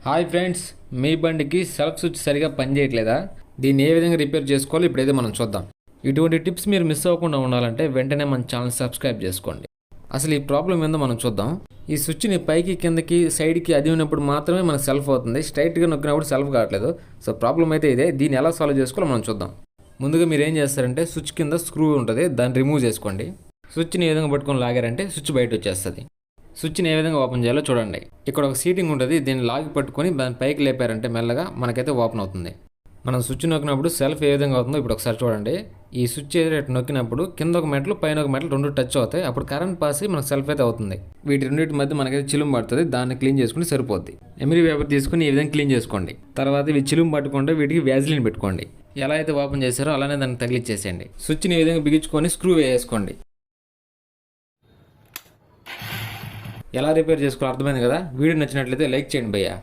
Hi friends, మీ బండికి self switch సరిగా పనిచేయట్లేదా? దీన్ని ఏ విధంగా రిపేర్ చేసుకోవాలో ఇప్పుడైతే మనం చూద్దాం. ఇటువంటి టిప్స్ మీరు మిస్ అవ్వకుండా ఉండాలంటే వెంటనే మన ఛానల్ సబ్స్క్రైబ్ చేసుకోండి. అసలు ఈ ప్రాబ్లం ఏందో మనం చూద్దాం. ఈ స్విచ్ని పైకి కిందకి సైడ్కి అదిమినప్పుడు మాత్రమే మనకు సెల్ఫ్ అవుతుంది. స్ట్రైట్గా నొక్కినప్పుడు సెల్ఫ్ కావట్లేదు. సో ప్రాబ్లం అయితే ఇదే. దీన్ని ఎలా సాల్వ్ చేసుకోవాలో మనం చూద్దాం. ముందుగా మీరు ఏం చేస్తారంటే స్విచ్ కింద స్క్రూ ఉంటుంది, దాన్ని రిమూవ్ చేసుకోండి. స్విచ్ని ఏ విధంగా పట్టుకొని లాగారంటే స్విచ్ బయట వచ్చేస్తుంది. స్విచ్ని ఏ విధంగా ఓపెన్ చేయాలో చూడండి. ఇక్కడ ఒక సీటింగ్ ఉంటుంది, దీన్ని లాగి పట్టుకొని దాని పైకి లేపారంటే మెల్లగా మనకైతే ఓపెన్ అవుతుంది. మనం స్విచ్ నొక్కినప్పుడు సెల్ఫ్ ఏ విధంగా అవుతుందో ఇప్పుడు ఒకసారి చూడండి. ఈ స్విచ్ ఏదైతే నొక్కినప్పుడు కింద ఒక మెటల్ పైన ఒక మెటల్ రెండు టచ్ అవుతాయి. అప్పుడు కరెంట్ పాస్ మనకు సెల్ఫ్ అయితే అవుతుంది. వీటి రెండింటి మధ్య మనకైతే చిలుము పడుతుంది. దాన్ని క్లీన్ చేసుకుని సరిపోద్ది. ఎమిరీ పేపర్ తీసుకుని ఈ విధంగా క్లీన్ చేసుకోండి. తర్వాత ఇవి చిలుము పట్టుకుంటే వీటికి వ్యాజిలిన్ పెట్టుకోండి. ఎలా అయితే ఓపెన్ చేశారో అలానే దాన్ని తగిలిచ్చేసేయండి. స్విచ్ని ఈ విధంగా బిగించుకొని స్క్రూ వేసుకోండి. ఎలా రిపేర్ చేసుకోవాలో అర్థమైంది కదా. వీడియో నచ్చినట్లయితే లైక్ చేయండి భయ్యా.